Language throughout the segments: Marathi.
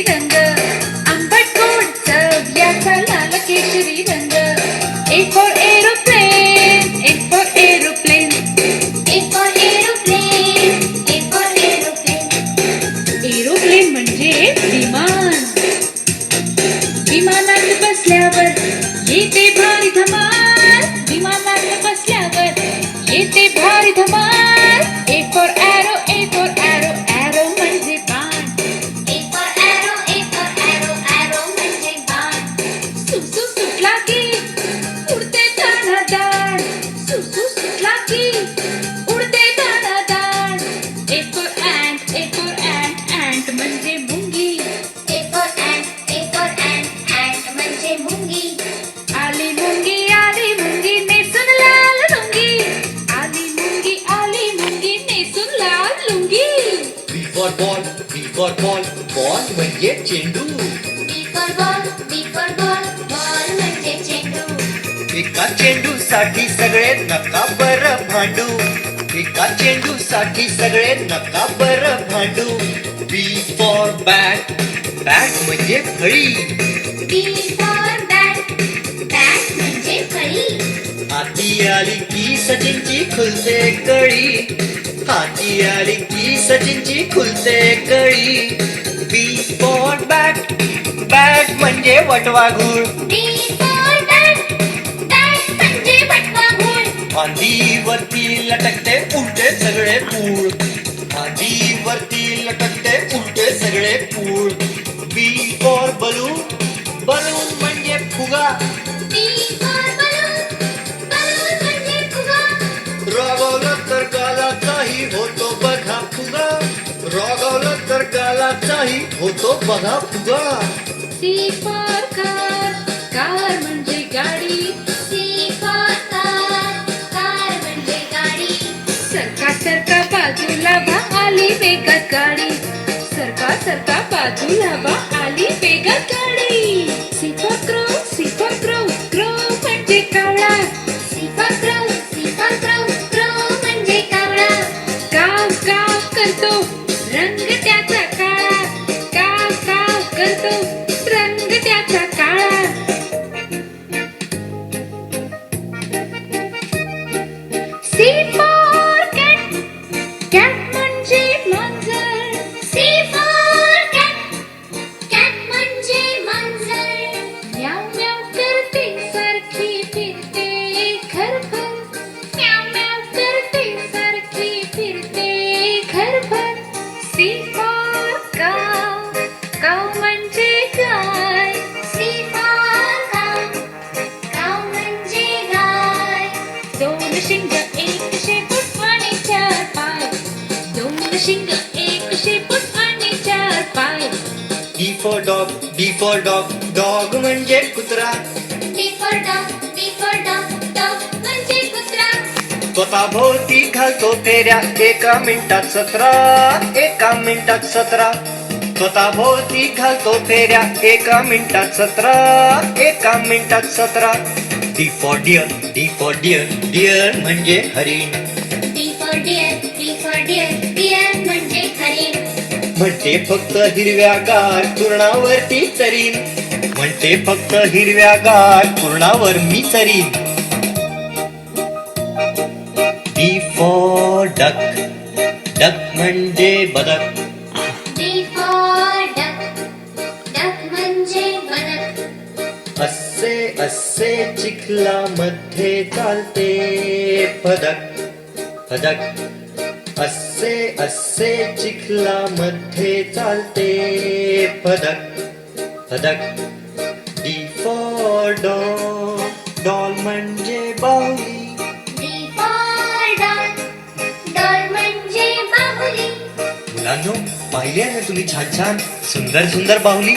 केशरी रंग आंबट गोड चव याचा लाल केशरी रंग A for aeroplane A for aeroplane A for aeroplane, A for aeroplane. Aeroplane म्हणजे विमान विमानात बसल्यावर येते भारी धमाल विमानात बसल्यावर येते भारी धमाल ए फॉर एरो एरो म्हणजे बाण A for arrow, A for arrow, arrow म्हणजे बाण. सुसू सुटला की उडते दाणादाण सुसू सुटला की उडते दाणादाण ए फॉर ant ant म्हणजे मुंगी A for ant म्हणजे मुंगी. आली मुंगी नेसून लाल लुंगी आली मुंगी नेसून लाल lungi B for ball, B for ball, ball म्हणजे चेंडू. B for ball, ball म्हणजे चेंडू. एका चेंडूसाठी सगळे नका बरं भांडू. एका चेंडूसाठी सगळे नका बरं भांडू. B for bat, bat म्हणजे फळी. B for bat, bat म्हणजे फळी. हाती आली की सचिनची खुलते कळी. हाती आली की सचिनची खुलते कळी. B for bat, bat म्हणजे वटवाघूळ. B for bat, bat म्हणजे वटवाघूळ. फांदीवरती लटकते उलटे सगळे फूल. फांदीवरती लटकते उलटे सगळे फूल. B for balloon, balloon म्हणजे फुगा. B for balloon, balloon म्हणजे फुगा. रागावलं तर गालाचाही होतो बघा फुगा. रागावलं तर गालाचाही होतो बघा फुगा. C for car कार म्हणजे गाडी C for car, car म्हणजे गाडी. सरका बाजूला बा आली वेगात गाडी सरका बाजूला बा आली वेगात गाडी C for crow म्हणजे कावळा C for crow, crow म्हणजे कावळा. काव करतो रंग त्याचा काळा काव करतो रंग त्याचा काळा C for cat cat म्हणजे मांजर C for cat, cat म्हणजे मांजर. म्याव म्याव करते सारखी फिरते घरभर म्याव करते सारखी फिरते घरभर C for cow म्हणजे गाय C for cow, cow म्हणजे गाय. दोन शिंग एक शेपूट आणि चार पाय दोन शिंग एक शेपूट आणि चार पाय D for dog, dog म्हणजे कुत्रा. D for dog, dog म्हणजे कुत्रा. स्वतःभोवती घालतो फेऱ्या एका मिनिटात 17. स्वतःभोवती घालतो फेऱ्या एका मिनिटात 17. D for deer, deer म्हणजे हरिण. D for deer, deer म्हणजे हरिण. म्हणते फक्त हिरव्यागार तृणावरती चरीन. म्हणते फक्त हिरव्यागार तृणावर मी चरीन. D for duck, duck म्हणजे बदक. D for duck, duck म्हणजे बदक. असे चिखलामध्ये चालते फदक. असे चिखलामध्ये चालते फदक. D for doll म्हणजे बाहुली. D for doll, doll म्हणजे बाहुली. मुलांनो, पाहिली आहे ना तुम्ही छान सुंदर बाहुली.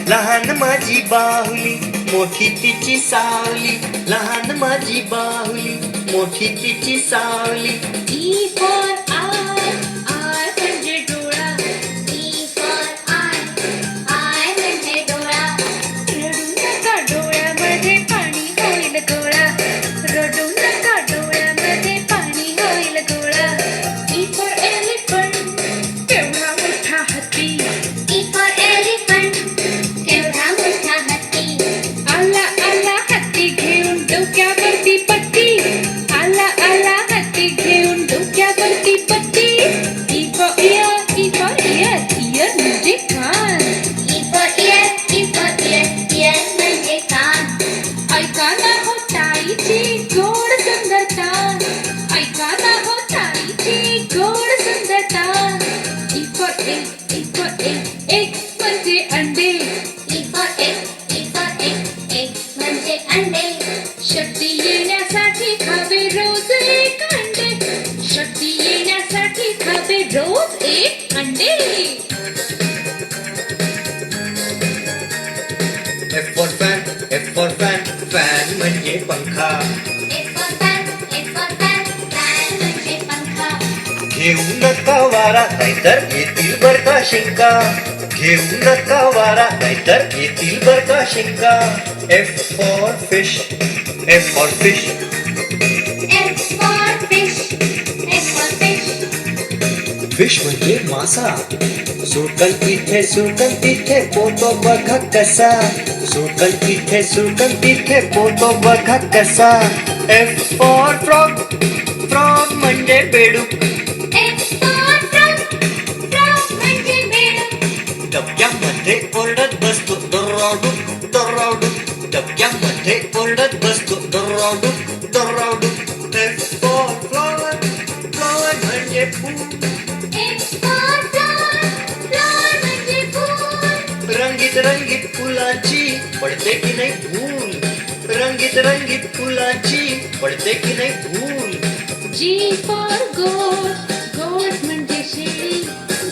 लहान माझी बाहुली मोठी तिची सावली. लहान माझी बाहुली मोठी तिची सावली. E for eye म्हणजे डोळा E for eye, eye म्हणजे डोळा. रडू नका डोळ्यामध्ये पाणी होईल गोळा रडू नका डोळ्यामध्ये पाणी होईल गोळा E for elephant केवढा मोठा हत्ती E for elephant, एग म्हणजे अंडे. E for egg, E for egg, egg म्हणजे अंडे. शक्ती येण्यासाठी खावे रोज एक अंडे. शक्ती येण्यासाठी खावे रोज एक अंडे. F for fan, F for fan, fan म्हणजे पंखा. F for fan, fan म्हणजे पंखा. घेऊ नका वारा नाहीतर येतील बर का शिंका. घेऊ नका वारा नाहीतर येतील बर का शिंका. F for fish, F for fish. F for fish, F for fish. Fish म्हणजे मासा. सुरकन तिथे सुरकन तिथे पोतो बघा कसा. सुरकन तिथे पोतो बघा कसा. F for frog, frog म्हणजे बेडूक. F for frog, frog म्हणजे बेडूक. डबक्यामध्ये ओरडत बसतो दराडूक दराडूक. डबक्यामध्ये ओरडत बसतो दराडूक दराडूक. F for flower, flower म्हणजे फूल. F for flower, flower म्हणजे फूल. रंगीत रंगीत फुलाची पडते की नाही धूल. रंगीत रंगीत फुलाची पडते की नाही धूल. G for goat, goat म्हणजे शेळी.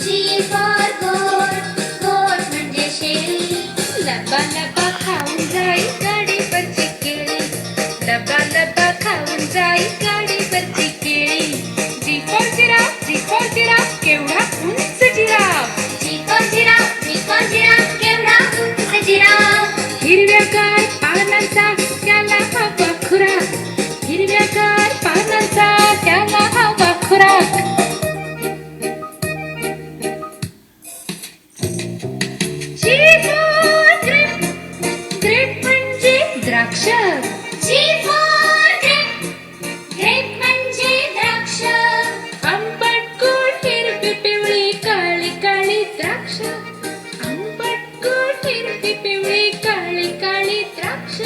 G for goat, goat म्हणजे शेळी. लबा लबा खाऊन जाई गाडीवरची केळी. लबा लबा खाऊन जाई गाडीवरची केळी. G for giraffe, G for giraffe, केवढा उंच giraffe. G for giraffe, G for giraffe, केवढा उंच जिराफ. हिरव्यागार पानांचा त्याला हवा खुराक. हिरव्यागार पानांचा त्याला हवा खुराक. G for grape, grape म्हणजे द्राक्ष. G for grape, grape म्हणजे द्राक्ष. आंबट गोड हिरवी पिवळी काळी काळी द्राक्ष. आंबट गोड हिरवी पिवळी काळी काळी द्राक्ष.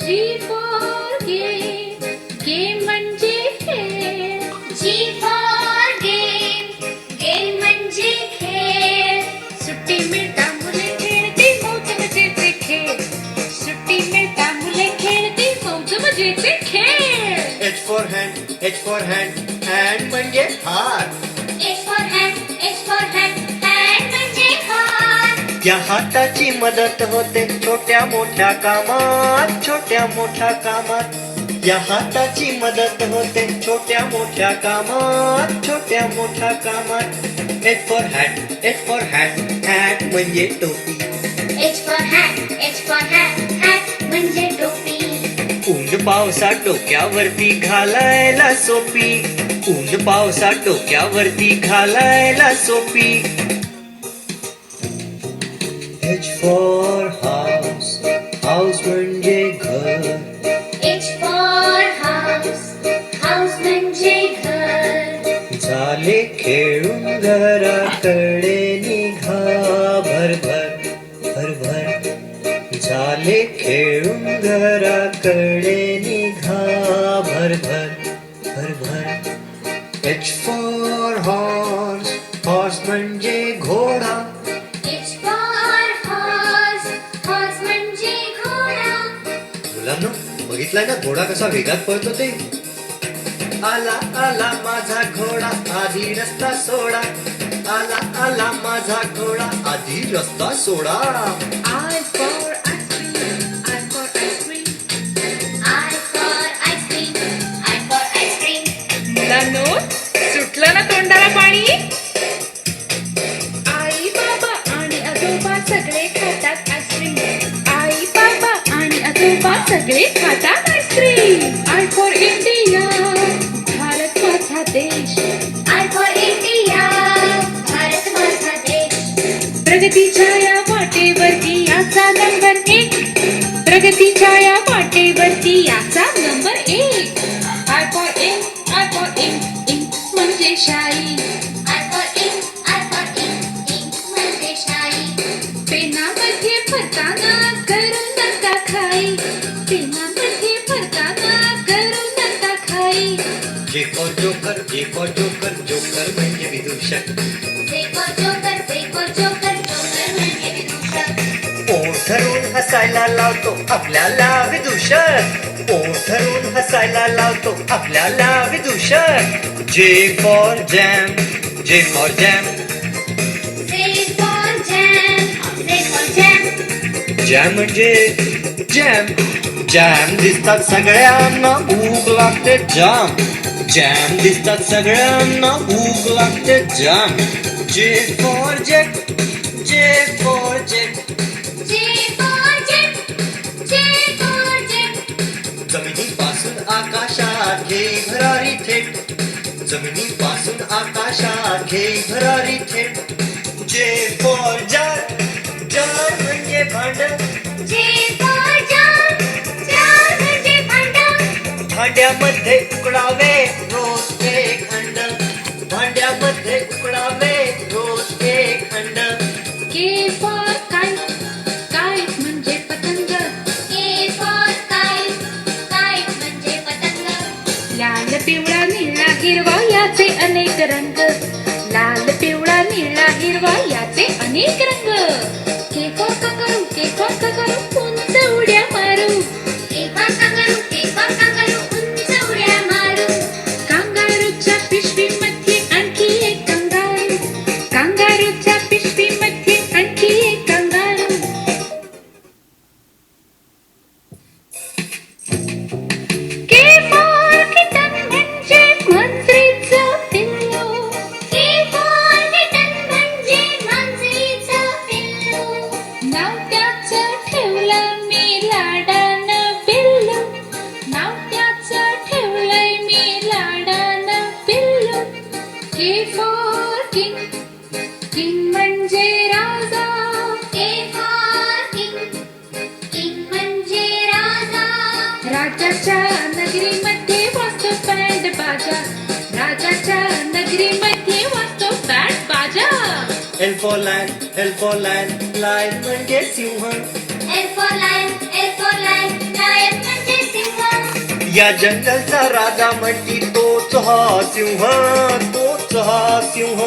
G for game, game म्हणजे खेळ. G for game, game म्हणजे खेळ. सुट्टी मिळता मुले खेळती मौज मजेचे खेळ. सुट्टी मिळता मुले खेळती मौज मजेचे खेळ. H for hand, H for hand, hand म्हणजे हात. H for hand, H for hand, hand म्हणजे हात. या हाताची मदत होते छोट्या मोठ्या कामात. छोट्या मोठ्या कामात. या हाताची मदत होते छोट्या मोठ्या कामात. छोट्या मोठ्या कामात. H for hat, H for hat, hat म्हणजे टोपी. H for hat, H for hat, hat म्हणजे टोपी. ऊन पावसात डोक्यावरती घालायला सोपी. ऊन पावसात डोक्यावरती घालायला सोपी. H for house, house म्हणजे घर. H for house, house म्हणजे घर. झाले खेळून घराकडे निघा भरभर भरभर. झाले खेळून घराकडे निघा भरभर भरभर. H for horse, horse म्हणजे घोडा. H for horse, horse म्हणजे घोडा. मुलांनो बघितलाय ना घोडा कसा वेगात पळतो ते. आला आला माझा घोडा आधी रस्ता सोडा. आला आला माझा घोडा आधी रस्ता सोडा. I for ice cream, I for ice cream. I for ice cream, I for ice cream. मुलांनो सुटलं ना तोंडाला पाणी. आई बाबा आणि आजोबा सगळे खातात आईस्क्रीम. आई बाबा आणि आजोबा सगळे खातात ice cream. I for India, Bharat माझा देश. I for India, भारत माझा देश. प्रगतीच्या या वाटेवरती याचा नंबर एक. प्रगतीच्या या वाटेवरती याचा नंबर एक. I for ink, I for ink, ink म्हणजे शाई. I for ink, I for ink, ink म्हणजे शाई. पेनामध्ये फरताना करून नका खाई. पेनामध्ये फरताना करून नका खाई. J for joker, J for joker, joker म्हणजे विदूषक. J for joker, J for joker, joker हसायला लावतो आपल्याला विदूषण. पोट धरून हसायला लावतो आपल्याला विदूषण. J for jam, J for jam. J for jam, J for jam. Jam म्हणजे जॅम. जॅम दिसतात सगळ्यांना भूक लागते जाम. जॅम दिसतात सगळ्यांना भूक लागते जाम. J for jet, J for jet. J for jet, J for jet. जमिनीपासून आकाशात घे भरारी थेट. जमिनीपासून आकाशात घे भरारी थेट. जे फॉर जार, जार म्हणजे भांड. J for jar, jar म्हणजे भांडं. भांड्यामध्ये उकडावे रोज एक अंड. भांड्यामध्ये उकडावे रोज एक अंड. K for kite, kite म्हणजे पतंग. K for kite, kite म्हणजे पतंग. लाल पिवळा निळा हिरवा याचे अनेक रंग. लाल पिवळा निळा हिरवा याचे अनेक रंग. K for kangaroo, K for kangaroo, उंच उड्या मारू. K for kangaroo, K for kangaroo, उंच उड्या मारू. कांगारूच्या पिशवीमध्ये आणखी एक कंगारू. कांगारूच्या पिशवीमध्ये आणखी एक कंगारू. K for kitten म्हणजे मांजरीचं पिल्लू. K for kitten म्हणजे मांजरीचं पिल्लू. नाव त्याचं ठेवलं मी लाडानं पिल्लू. नाव त्याचं ठेवलंय मी लाडानं पिल्लू. K for king, king म्हणजे राजा. K for king, king म्हणजे राजा. राजाच्या नगरीमध्ये वाजतो बँड बाजा. राजाच्या नगरीमध्ये वाजतो बँड बाजा. L for lion, L for lion, lion म्हणजे सिंह. L for lion, L for lion, lion म्हणजे सिंह. या जंगलचा राजा म्हणती तोच हा सिंह. तोच हा सिंह,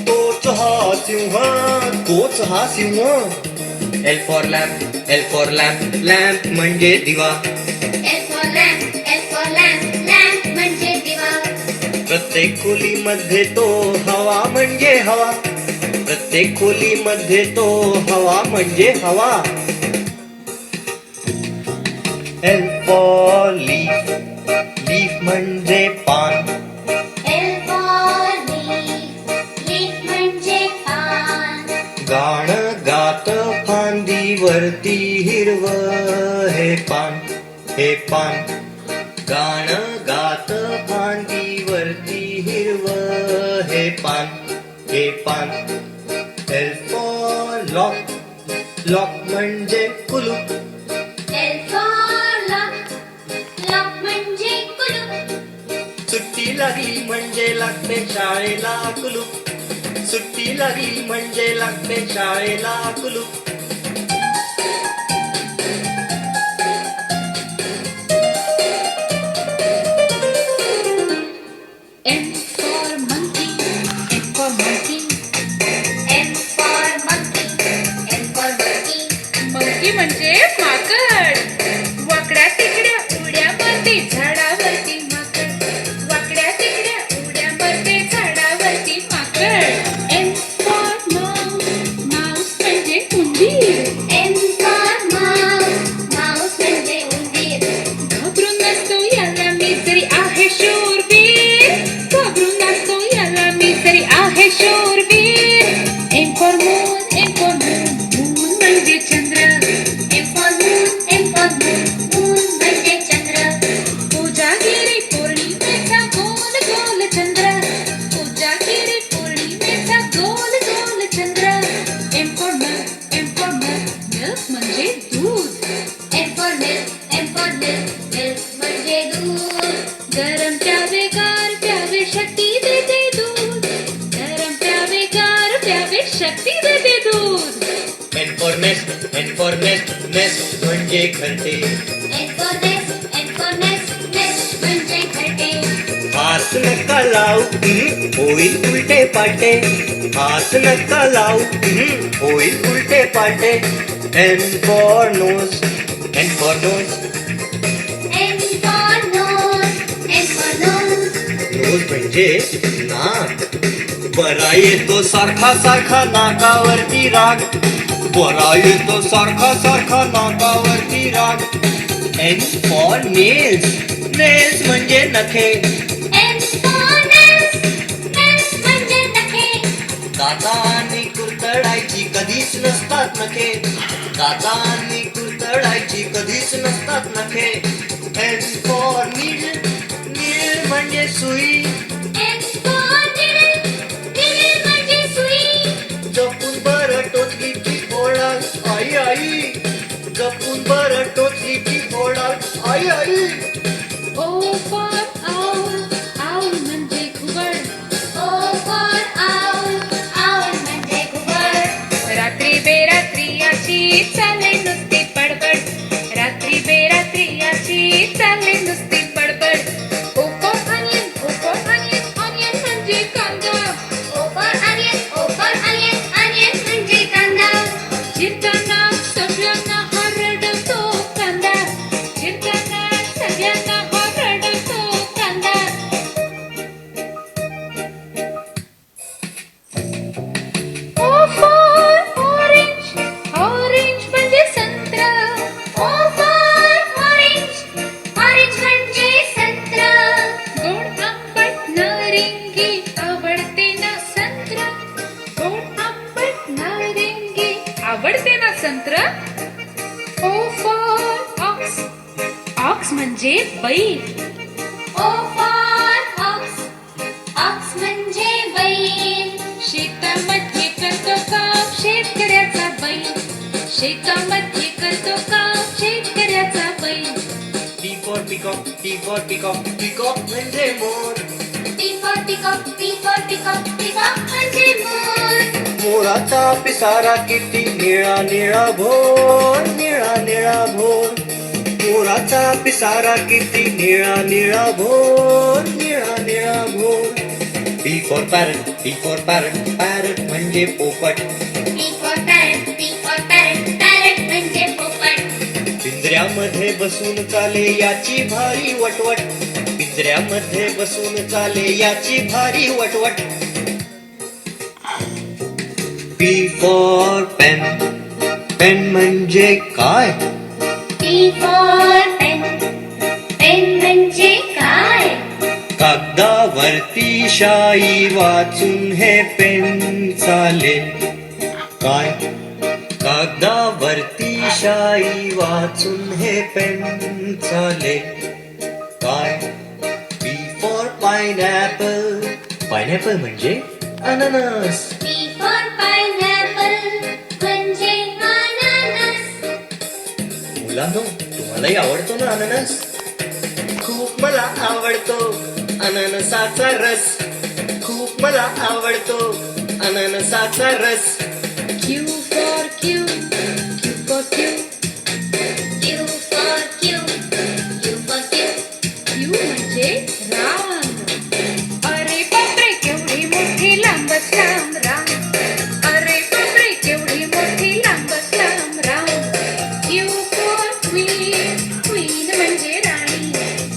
तोच हा सिंह, तोच हा सिंह. L for lamp, L for lamp, lamp म्हणजे दिवा. L for lamp, L for lamp, lamp म्हणजे दिवा. प्रत्येक खोलीमध्ये तो हवा म्हणजे हवा. प्रत्येक खोलीमध्ये तो हवा म्हणजे हवा. L for leaf, leaf म्हणजे पान. L for leaf, leaf म्हणजे पान. गाणं गात फांदीवरती हिरव हे पान, हे पान. गाणं गात फांदीवरती हिरव हे पान, हे पान. L for lock, lock म्हणजे कुलूप. L for lock, lock म्हणजे कुलूप. सुट्टी लागली म्हणजे लागते शाळेला कुलूप. सुट्टी लागली म्हणजे लागते शाळेला कुलूप. M for monkey, M for monkey. M for monkey, M for monkey. monkey म्हणजे माकड. वाकड्या तिकड्या उड्या मारते झाडावरती माकड. वाकड्या तिकड्या उड्या मारते झाडावरती माकड. M for mouse, mouse म्हणजे उंदीर. M for mouse, mouse म्हणजे उंदीर. घाबरून नसतो याला मी जरी आहे शूरवीर. घाबरून नसतो याला मी जरी आहे शूरवीर. M for moon, M for moon, moon म्हणजे चंद्र. M for moon, M for moon, moon म्हणजे चंद्र. पूजागिरी पौर्णिमेचा गोल गोल चंद्र. पूजागिरी पौर्णिमेचा गोल गोल चंद्र. M for milk, M for milk, milk म्हणजे दूध. M for milk, M for milk, milk म्हणजे दूध. गरम प्यावे गार प्यावे शक्ती देते दूध. गरम प्यावे गार प्यावे शक्ती देते दूध. N for nest, N for nest, nest म्हणजे घरटे. N for nest, N for nest, nest म्हणजे घरटे. हात नका लावू होईल उलटे पाटे. हात नका लावू होईल उलटे पाटे. N for nose. N for nose. N for nose. N for nose. Nose म्हणजे नाक. बरा येतो सारखा सारखा नाकावरती राग. बरा येतो सारखा सारखा नाकावरती राग. N for nails. Nails म्हणजे नखे. N for nails. Nails म्हणजे नखे. दातांनी कुरतडायची कधीच नसतात नखे. दातांनी कुरतडायची कधीच नसतात नखे. N for needle. Needle म्हणजे सुई. N for needle. Needle म्हणजे सुई. जपून बरं टोचली की ओढाल आई आई. जपून बरं टोचली की ओढाल आई आई. O for owl. Owl म्हणजे घुबड. O for owl. Owl म्हणजे घुबड. रात्री बेरात्री याची चाले नुसती बडबड. रात्री बेरात्री याची चाले नुसती बडबड. O for onion. O for onion. Onion म्हणजे कांदा. O for onion. O for onion. Onion म्हणजे कांदा. चिरताना सगळ्यांना हरडतो कांदा. चिरताना सगळ्यांना हरडतो कांदा. O for orange. Orange म्हणजे संत्रा. O for orange. Orange म्हणजे संत्र. गोड आंबट नारिंगी आवडते ना संत्रा. गोड आंबट नारिंगी आवडते ना संत्रा. O for ox. Ox म्हणजे बैल. O for ox. Ox म्हणजे बैल. शेतामध्ये करतो काम शेतकऱ्याचा बैल. शेतामध्ये करतो काम शेतकऱ्याचा बैल. P for peacock. P for peacock. Peacock म्हणजे मोर. P for peacock. P for peacock. Peacock म्हणजे मोर. मोराचा पिसारा किती निळा निळा भोर. निळा निळा भोर. मोराचा पिसारा किती निळा निळा भोर. निळा निळा Bhor. P for parrot. P for parrot. Parrot म्हणजे पोपट. P for parrot. P for parrot. Parrot म्हणजे पोपट. पिंजऱ्यामध्ये बसून चाले याची भारी वटवट. पिंजऱ्यामध्ये बसून चाले याची भारी वटवट. P for pen. पेन म्हणजे काय? P for pen. Pen म्हणजे काय? कागदावरती शाई वाचून हे पेन चालेल काय? कागदावरती शाई वाचून हे पेन चालेल काय? P for pineapple. पायनॅपल म्हणजे अननस. P for pineapple म्हणजे अननस. मुलांनो, तुम्हालाही आवडतो ना अननस? खूप मला आवडतो अननसाचा रस. खूप मला आवडतो अननसाचा रस. Q for Q. Q for Q. Q for Q. Q for Q. Q म्हणजे रांग. अरे बापरे केवढी मोठी लांबच लांब रांग. अरे बापरे केवढी मोठी लांबच लांब रांग. Q for queen. Queen म्हणजे राणी.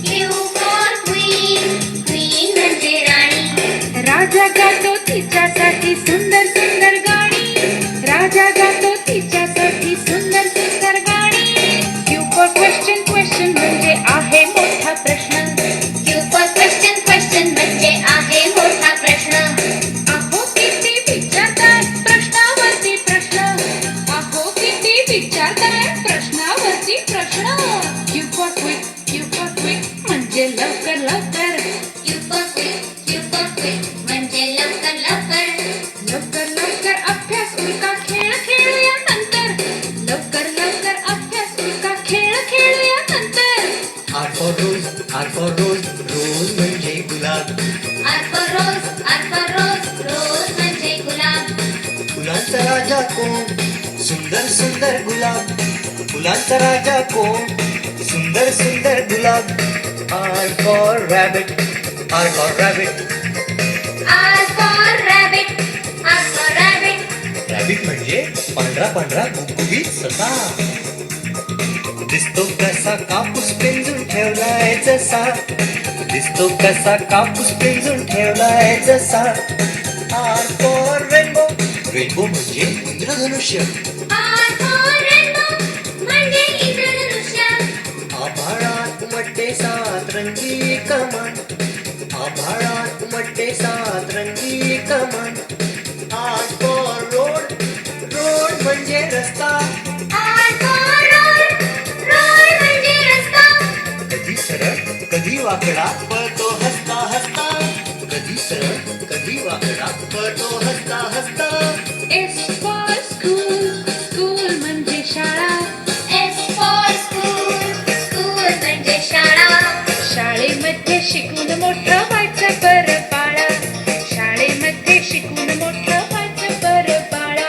Q for queen. Queen म्हणजे राणी. राजा गातो तिच्यासाठी सुंदर सुंदर गाणी. राजा गातो तिच्यासाठी सुंदर सुंदर गाणी. Q for question. Question म्हणजे आहे मोठा प्रश्न. Q for question. Question म्हणजे आहे मोठा प्रश्न. अहो किती विचारताय प्रश्नावरती प्रश्न. अहो किती विचारताय प्रश्नावरती प्रश्न. Q for quick. Q for quick म्हणजे लवकर लवकर. Q for quick. Q for quick म्हणजे लवकर लवकर. लवकर लवकर अभ्यास उरका खेळ खेळूया नंतर. लवकर लवकर अभ्यास उरका खेळ खेळूया नंतर. R for rose. R for rose. Rose म्हणजे गुलाब. R for rose. R for rose. Rose म्हणजे गुलाब. फुलांचा राजा कोण? सुंदर सुंदर गुलाब. फुलांचा राजा कोण? सुंदर सुंदर गुलाब. R for rabbit. R for rabbit. R for rabbit. R for rabbit. Rabbit म्हणजे पांढरा पांढरा गुबगुबीत ससा. दिसतो कसा कापूस पिंजून ठेवलाय जसा. दिसतो कसा कापूस पिंजून ठेवलाय जसा. R for rainbow. रेनबो म्हणजे इंद्रधनुष्य. R for rainbow म्हणजे इंद्रधनुष्य. आभाळात उमटते सातरंगी कमान. आभाळात उमटते सातरंगी कमान. R for road. रोड म्हणजे रस्ता. R for road. Road म्हणजे रस्ता. कधी सरळ कधी वाकडा पळतो हसता हसता. कधी सरळ कधी वाकडा पळतो हसता हसता. S for school, school म्हणजे शाळा. S for school. School म्हणजे शाळा. शाळेमध्ये शिकून मोठं व्हायचं बरं बाळा. शाळेमध्ये शिकून मोठं व्हायचं बरं बाळा.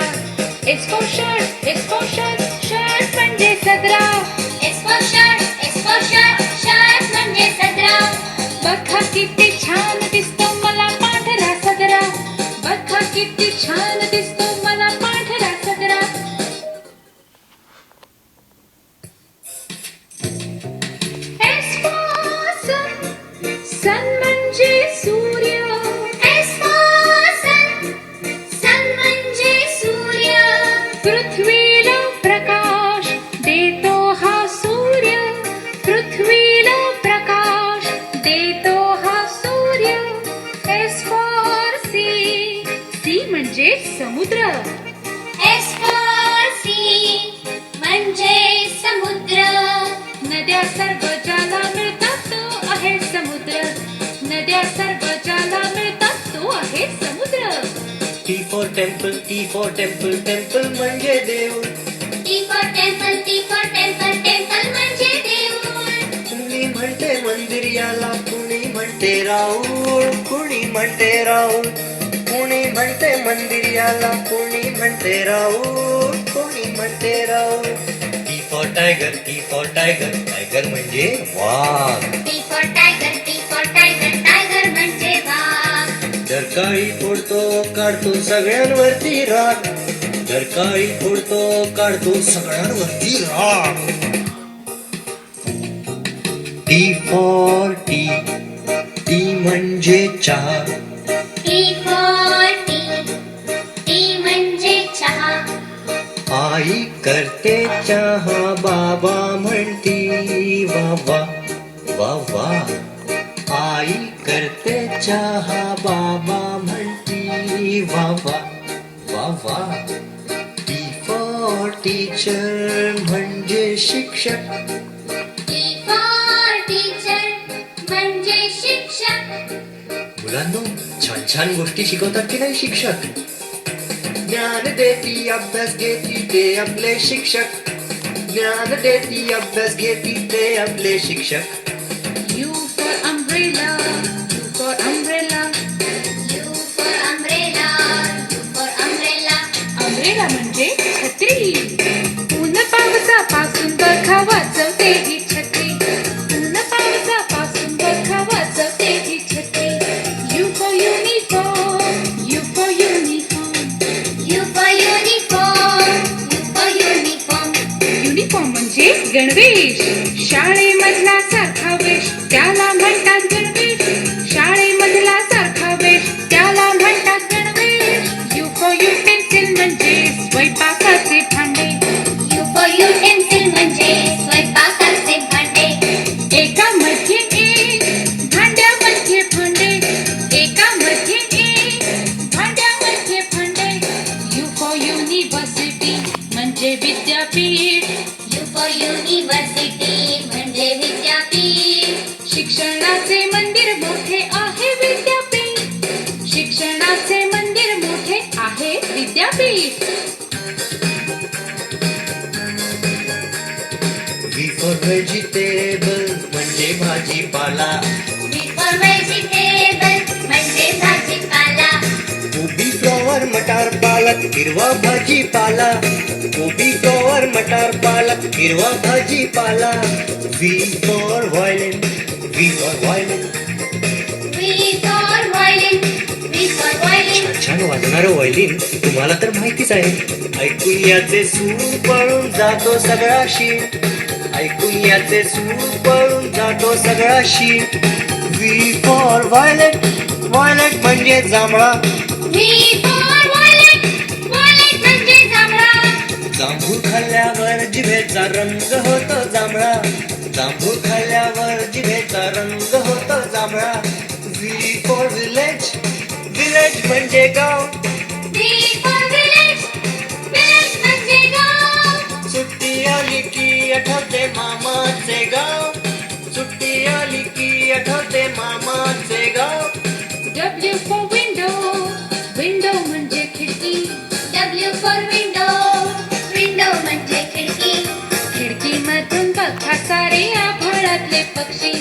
S for shirt, S for shirt, shirt म्हणजे सदरा. S for shirt. S for shirt. Shirt म्हणजे सदरा. बघा किती छान दिसतो मला पांढरा सदरा. बघा किती छान दिसतो मला पांढरा सदरा. S for sun, sun म्हणजे सूर्य. S for sun. Sun म्हणजे सूर्य. पृथ्वीला प्रकाश देतो हा सूर्य. पृथ्वीला प्रकाश देतो हा सूर्य. S for sea, sea म्हणजे समुद्र. S for sea. म्हणजे समुद्र. नद्या सर्व ज्याला मिळतात तो आहे समुद्र. नद्या सर्व ज्याला मिळतात तो आहे समुद्र. T for temple, T for temple, temple म्हणजे देऊळ. T for temple. T for temple. Temple म्हणजे देऊळ. कुणी म्हणते मंदिर याला, कुणी म्हणते राऊळ. कुणी म्हणते राऊळ. कुणी म्हणते मंदिर याला, कुणी म्हणते राऊळ. कुणी म्हणते Raul. T for tiger, T for tiger, tiger म्हणजे वाघ. T for tiger. T for tiger. Tiger म्हणजे वाघ. जर काळी फोडतो काढतो सगळ्यांवरती राग. जर काळी फोडतो काढतो सगळ्यांवरती राग. T for tea, tea म्हणजे चहा. T for tea. tea म्हणजे चहा. आई करते चहा बाबा म्हणती वा वा वा वा. आई करते चहा बाबा म्हणती वा वा वा वा. T for teacher म्हणजे शिक्षक. T for teacher म्हणजे शिक्षक. मुलांनो, छान छान गोष्टी शिकवतात की नाही शिक्षक. ज्ञान देती अभ्यास घेती ते आपले शिक्षक. ज्ञान देती अभ्यास घेती ते आपले शिक्षक. U for umbrella, U for umbrella. U for umbrella. U for umbrella. umbrella म्हणजे छत्री. ऊन पावसापासून बघा वाचवते ही छत्री. ऊन पावसापासून बघा वाचवते ही छत्री. U for uniform, U for uniform. U for uniform. U for uniform. Uniform म्हणजे गणवेश. शाळेमधला सारखा वेश त्याला म्हणतात गणवेश. शाळेमधला सारखा वेश त्याला म्हणतात गणवेश. यू फॉर युटेन्सिल म्हणजे स्वयंपाकाचे भांडे. U for utensil म्हणजे स्वयंपाकाचे भांडे. एकामध्ये एक भांड्यामध्ये भांडे. एकामध्ये एक भांड्यामध्ये भांडे. यू फॉर युनिव्हर्सिटी म्हणजे विद्यापीठ. U for university म्हणजे विद्यापीठ. शिक्षणाचे मंदिर मोठे आहे विद्यापीठ. शिक्षणाचे मंदिर मोठे आहे विद्यापीठ. V for vegetable म्हणजे भाजीपाला. V for vegetable म्हणजे भाजीपाला. कोबी फ्लॉवर मटार पालक हिरवा भाजीपाला. कोबी फ्लॉवर मटार पालक हिरवा भाजीपाला. V for violin, V for violin. V for violin. V for violin. छान वाजणारं व्हायलिन तुम्हाला तर माहितीच आहे. ऐकून याचे सूर पळून जातो सगळा शीर, ऐकून याचे सूर पळून जातो सगळा शीर. व्ही फॉर व्हायलेट, व्हायलेट म्हणजे जांभळा. V for violet, violet म्हणजे जांभळा. जांभूळ खाल्ल्यावर जिभेचा रंग होतो जांभळा, जांभूळ खाल्ल्यावर जिभेचा रंग होतो जांभळा. व्ही फॉर विलेज, विलेज म्हणजे गाव. V for village, village म्हणजे गाव. सुट्टी आली की आठवते मामाचे गाव, सुट्टी आली की आठवते मामाचे गाव. W for window, window म्हणजे खिडकी. W for window, window म्हणजे खिडकी. खिडकीमधून बघा सारे आभाळातले पक्षी,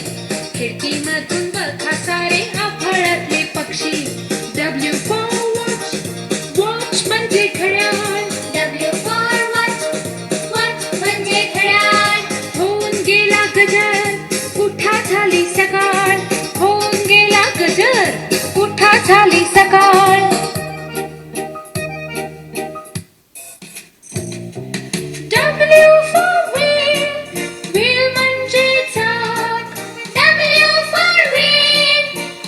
खिडकीमधून बघा सारे आभाळातले पक्षी. W for watch, watch म्हणजे घड्याळ. W for watch, watch म्हणजे घड्याळ. होऊन गेला गजर, उठा झाली सकाळ. होऊन गेला गजर, उठा झाली सकाळ. W for wheel, wheel म्हणजे चाक. W for wheel,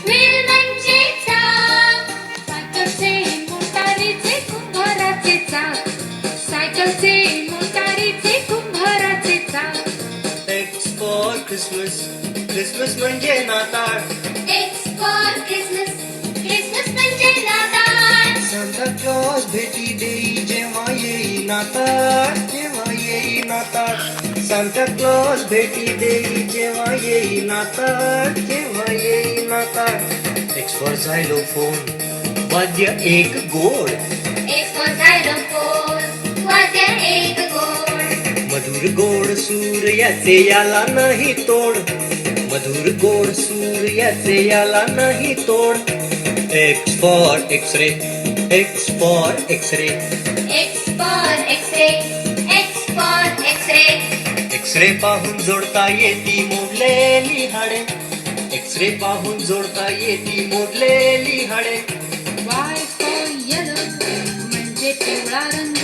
wheel म्हणजे चाक. सायकलचे मोटारीचे कुंभाराचे चाक, सायकलचे मोटारीचे कुंभाराचे चाक. X for Christmas, Christmas म्हणजे नाताळ. X for Christmas, Christmas म्हणजे नाताळ. सांता क्लॉज भेटी देई जेव्हा येई नाताळ, जेव्हा येई नाताळ. सांता क्लॉज भेटी देई जेव्हा येई नाताळ, जेव्हा येई नाताळ. X for xylophone, वाद्य एक गोड. X for xylophone, वाद्य एक गोड. मधुर गोड सूर याचे याला नाही तोड, मधुर गोड सूर याचे याला नाही तोड. X for X-ray, X for X-ray. X for X-ray, X for X-ray. X-ray पाहून जोडता येती मोडलेली हाडे, एक्सरे पाहून जोडता येती मोडलेली हाडे. Y for yellow म्हणजे पिवळा रंग.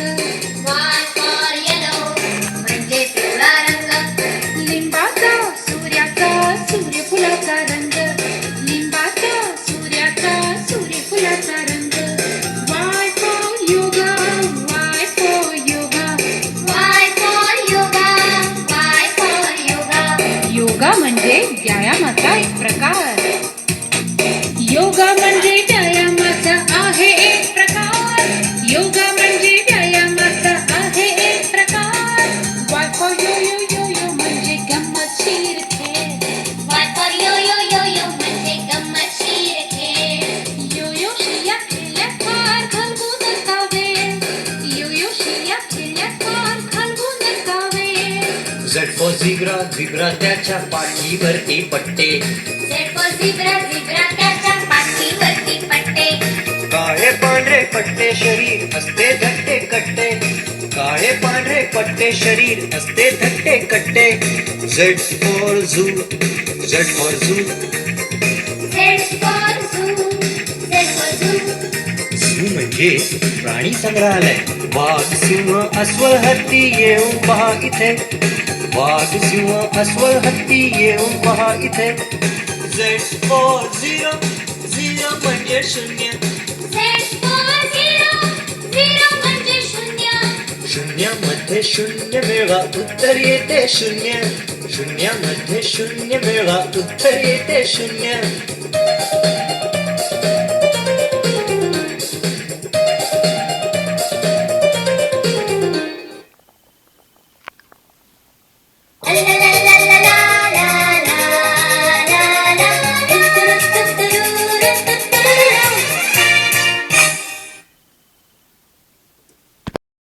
Y for yellow म्हणजे पिवळा रंग. लिंबाचा सूर्याचा सूर्यफुलाचा रंग, लिंबाचा सूर्याचा सूर्यफुलाचा रंग. Y for yoga, Y for yoga. Y for yoga, Y for yoga. Yoga म्हणजे व्यायामाचा एक प्रकार. योगा म्हणजे व्यायामाचा आहे एक प्रकार. योगा म्हणजे व्यायामाचा आहे एक प्रकार. Y for yo yo yo yo म्हणजे गंमतशीर खेळ. Y for yo yo yo yo म्हणजे गंमतशीर खेळ. यो यो शिया खेळल्यात फार घालवून जावे, यो यो शिया खेळल्यात फार घालवून जावे. झेड फॉर झिब्रा, झिब्रा त्याच्या पाठीवरती पट्टे. Z for zebra, zebra त्याच्या पाठीवरती पट्टे. काळे पांढरे पट्टे शरीर असते धट्टे कट्टे, काळे पांढरे पट्टे शरीर असते धट्टे कट्टे. Z for zoo, Z for zoo. Z for zoo, Z for zoo. Zoo म्हणजे प्राणी संग्रहालय. वाघ सिंह अस्वल हत्ती येऊन पहा इथे, वाघ सिंह अस्वल हत्ती येऊन पहा इथे. झेड फॉर झिरो, झिरो म्हणजे शून्य, Z for zero, zero म्हणजे शून्य. शून्यामध्ये शून्य मिळवा उत्तर येते शून्य, शून्यामध्ये शून्य मिळवा उत्तर येते शून्य.